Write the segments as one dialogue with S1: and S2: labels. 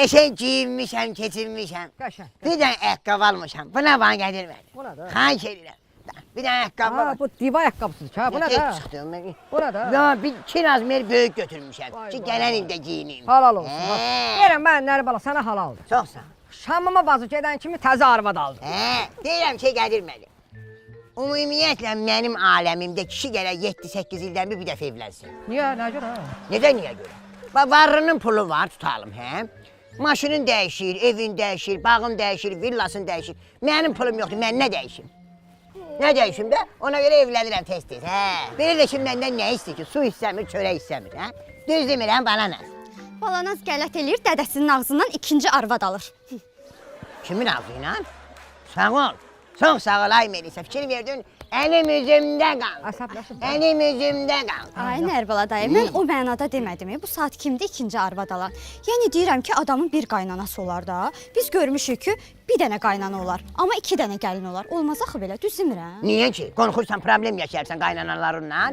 S1: Qəşəng giyinmişəm, keçinmişəm.
S2: Qəşəng.
S1: Bir dənə ayaqqabı almışam. Buna bana gətirmədi.
S2: Bu nədir?
S1: Xahiş edirəm. Bir dənə ayaqqabı
S2: Ha,
S1: var.
S2: bu diva ayaqqabısıdır ki, ha, bu nədir?
S1: Çıxdım.
S2: Bu nədir?
S1: Ya bir kiraz mer böyük götürmüşəm.
S2: Vay
S1: Ki
S2: vay
S1: gələn
S2: vay.
S1: ildə giyinim.
S2: Halal olsun.
S1: Hə.
S2: Deyirəm mən Nərbala sənə halaldır.
S1: Çox sağ ol.
S2: Şamama bazı gedən kimi təzə arvad aldı.
S1: Deyirəm ki, gətirmədi. Ümumiyyətlə mənim aləmimdə kişi gərək 7-8 ildən bir dəfə evlənsin.
S2: Niyə, nə görə?
S1: Niyə görə? Varlının pulu var, tutalım, hə? Maşının dəyişir, evin dəyişir, bağın dəyişir, villasın dəyişir. Mənim pulum yoxdur, mən nə dəyişim? Nə dəyişim də? Ona görə evlənirəm tez-tez, hə? Belə də ki, məndən nə istəyir ki? Su istəmir, çörək istəmir, hə? Düz demirəm, bana nə?
S3: Balanaz qələt eləyir, dədəsinin ağzından ikinci arvad alır.
S1: Kimin ağzıyla? Sağ ol. Çox sağ ol, ay Melisa. Fikir verdin, əlim üzümdə qal.
S2: Əsəbləşib.
S1: Əlim üzümdə qal.
S3: Ay Nərbala dayı, mən o mənada demədim. Bu saat kimdir ikinci arvad alan? Yəni deyirəm ki, adamın bir qaynanası olar da. Biz görmüşük ki, bir dənə qaynana olar, amma iki dənə gəlin olar. Olmaz axı belə, düz demirəm?
S1: Niyə ki? Qorxursan, problem yaşayarsan qaynanalarınla.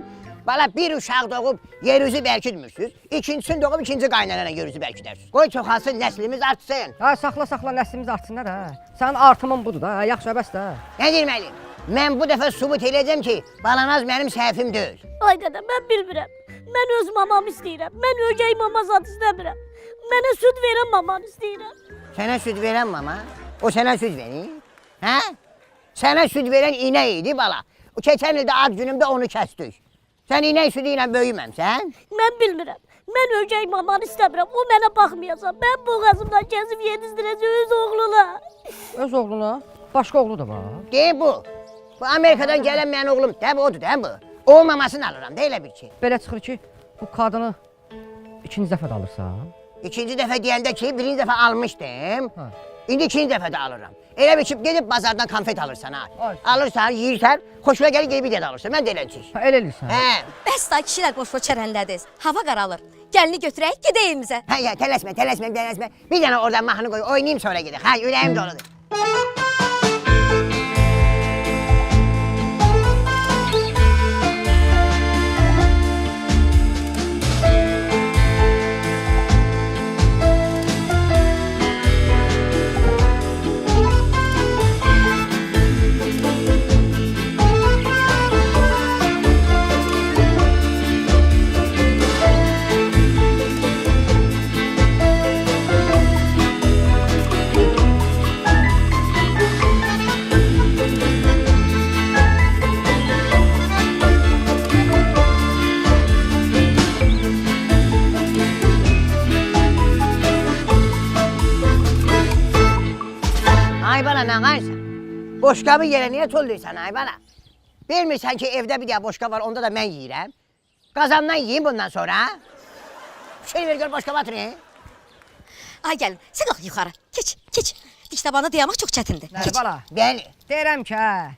S1: Bala bir uşaq doğub yer üzü bərkitmirsiniz. İkincisini doğub ikinci qaynanana yer üzü bərkidərsiniz. Qoy çoxalsın, nəslimiz artsın.
S2: Ha, saxla, nəslimiz artsın da. Sənin artımın budur da, yaxşı bəs də.
S1: Nə deyirməliyim? Mən bu dəfə sübut eləyəcəm ki, balanaz mənim səhvim deyil.
S4: Ay dədə, mən bilmirəm. Mən öz mamamı istəyirəm. Mən ögey mama zat istəmirəm. Mənə süd verən mamanı istəyirəm.
S1: Sənə süd verən mama, o sənə süd verir. Hə? Sənə süd verən inək idi bala. O keçən ildə ad günümdə onu kəsdik. Sən inək südü ilə böyüməmsən?
S4: Mən bilmirəm. Mən ögey mamanı istəmirəm. O mənə baxmayacaq. Mən boğazımdan kəsib yedizdirəcəm öz oğluna.
S2: Öz oğluna, başqa oğlu da var.
S1: Deyim bu. Bu Amerikadan gələn mənim oğlum. Də bu odur, də bu. O mamasını alıram, da elə bir şey.
S2: Belə çıxır ki, bu qadını ikinci dəfə də alırsan.
S1: İkinci dəfə deyəndə ki, birinci dəfə almışdım.
S2: Hə.
S1: İndi ikinci dəfə də alıram. Elə bir ki, gedib bazardan konfet alırsan ha.
S2: Ay.
S1: Alırsan, yeyirsən, xoşuna gəlir, gedib bir də alırsan. Mən də eləcəyik.
S2: Ha, elə eləyirsən.
S1: Hə.
S5: Bəs da kişilər boş-boş çərənlədiniz. Hava qaralır. Gəlini götürək, gedək evimizə.
S1: Hə, tələsmə. Bir dənə oradan mahnı qoy, oynayayım sonra gedək. Hə, ürəyim doludur. Ay bala, nə qayırsan? Boşqabı yerə niyə tulluysan ay bala? Bilmirsən ki, evdə bir dəyə boşqab var, onda da mən yeyirəm. Qazandan yiyeyim bundan sonra. Şey ver, gör boşqab atırın.
S5: Ay gəlin, sən qalx yuxarı. Keç. Diş tabanda dayanmaq çox çətindir. Keç.
S2: Nərbala,
S1: Bəli.
S2: deyirəm ki, hə,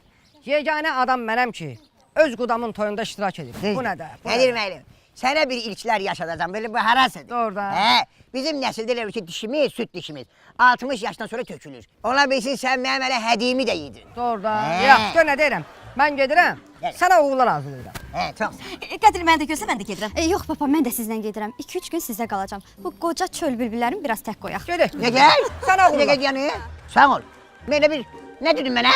S2: yeganə adam mənəm ki, öz qudamın toyunda iştirak edir. Bu nədir?
S1: Nə deyirməyim? Sənə bir ilklər yaşadacam, belə bu harasıdır?
S2: Doğru da.
S1: Hə, bizim nəsildə elə ki, dişimiz, süt dişimiz 60 yaşdan sonra tökülür. Ola bilsin, sən mənim hələ hədiyimi də yedin.
S2: Doğru da.
S1: Hə.
S2: Yaxşı, gör nə deyirəm. Mən gedirəm,
S1: Gəl.
S2: sənə oğullar hazırlayıram.
S1: Hə, çox sağ.
S5: Qədir məni də görsə mən də gedirəm.
S3: Yox papa, mən də sizlə gedirəm. 2-3 gün sizdə qalacam. Bu qoca çöl bülbüllərini biraz tək qoyaq.
S2: Gedək.
S1: Nə gəl?
S2: Sənə oğullar.
S1: Nə gəl yanı? Sağ ol. Belə bir, nə dedin mənə?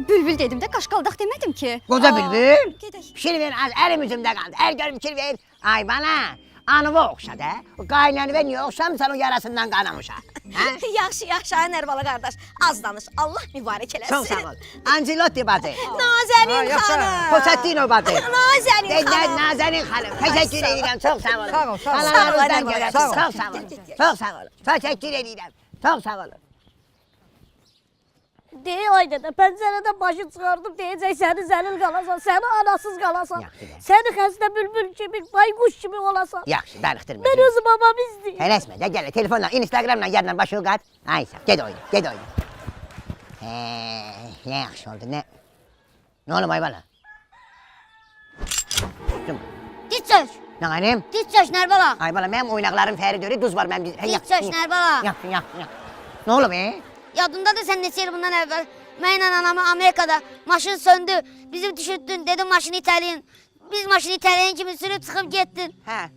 S3: Bülbül dedim də, qaşqaldaq demədim ki.
S1: Qoca bülbül.
S3: Gedək.
S1: Fikir ver, az əlim üzümdə qaldı. Hər görüm fikir ver. Ay bana, anıva oxşadı. O qaynanıva niyə oxşamısan, o yarasından qanamışam. Hə?
S5: Yaxşı, ay Nərbala qardaş. Az danış. Allah mübarək eləsin.
S1: Çox sağ ol. Ancelotti bacı.
S5: Nazənin
S2: Ha, yaxşı.
S5: xanım.
S1: Pochettino bacı.
S5: Nazənin xanım.
S1: Nazanin xanım. Təşəkkür edirəm, çox sağ olun.
S2: Sağ ol, sağ ol.
S1: Analarınızdan
S5: Sağ ol,
S1: gələm.
S2: sağ ol.
S1: Çox sağ olun. Çox sağ olun. Təşəkkür edirəm. Çox sağ olun.
S4: Deyir ay dədə, pəncərədən başı çıxardım, deyəcək səni zəlil qalasan, səni anasız qalasan.
S1: Yaxşı, yaxşı.
S4: Səni xəstə bülbül kimi, bayquş kimi olasan.
S1: Yaxşı, darıxdırma.
S4: Mən özüm babamı istəyirəm.
S1: Tələsmə, də gəl, telefonla, Instagramla yadla başını qat. Ay sağ, ged oyna. Nə yaxşı oldu, nə? Nə olum ay bana? Tuttum.
S3: Diz çök.
S1: Nə qaynım?
S3: Diz çök Nərbala.
S1: Ay bala, mənim oynaqlarım fəri dörü, duz var mənim.
S3: Diz çök Nərbala.
S1: Yaxşı. Nə olub,
S3: Yadındadır sən neçə il bundan əvvəl mənlə anamı Amerikada maşın söndü, bizi düşürtdün, dedim maşını itələyin. Biz maşını itələyən kimi sürüb çıxıb getdin.
S1: Hə.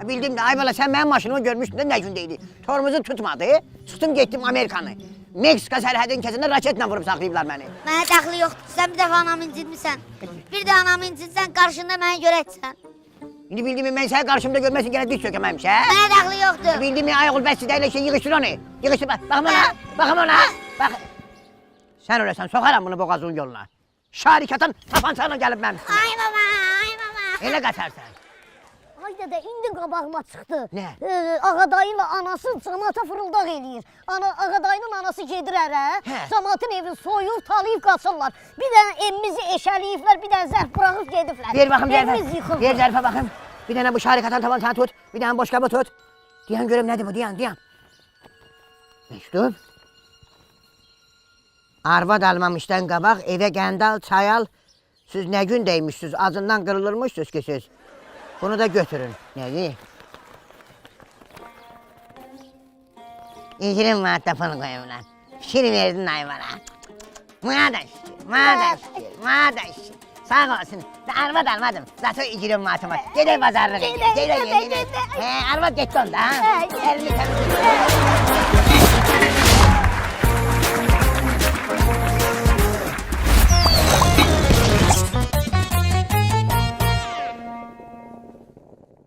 S1: Bildim de ay bala sen benim maşınımı görmüştün de ne gündeydi. Torumuzu tutmadı. Çıktım gittim Amerikanı. Meksika sərhədin kəsində raketlə vurub saxlayıblar məni.
S6: Mənə dəxli yoxdur. Sən bir dəfə anamı incidmisən. Bir də anamı incidsən, qarşında məni görəksən.
S1: İndi bildimi mən səni qarşımda görməsin gərək diz çökəməmişə.
S6: Mənə dəxli yoxdur.
S1: Bildimi ayaqul bəssidəylə şey yığışdır onu. Yığışdır, baxım ona, baxım ona. Bax. Sən öləsən, soxaram bunu boğazın yoluna. Şarikatan tapançayla gəlib mənim üstümə.
S6: Ay baba, ay baba.
S1: Elə qaçarsan.
S4: Ay dədə, indi qabağıma çıxdı.
S1: Nə?
S4: Ağadayıyla anası camaata fırıldaq eləyir. Ağadayının anası gedir ərə,
S1: Hə.
S4: camaatın evini soyub, talayıb qaçırlar. Bir dənə evimizi eşəliyiblər, bir dənə zərf buraxıb gediblər.
S1: Ver baxım
S4: Evimiz
S1: zərfə.
S4: yıxıldı.
S1: Ver zərfə baxım. Bir dənə bu şarikatan tapançanı tut. Bir dənə boş qabı tut. Deyən görüm nədir bu, deyən. Məktub. Arvad almamışdan qabaq evə qəndal, çay al. Siz nə gün deymişsiniz, acından qırılırmışsınız ki siz. Bunu da götürün. Nədir? 20 manat da pul qoyum lan. Fikir verdin ayvana. Buna da şükür, buna da şükür. Sağ olsun. Arvad almadım. Zaten 20 manatım var. Gedək bazarlığa. Gedək. Arvad getdi onda ha. Elini təmizləyin.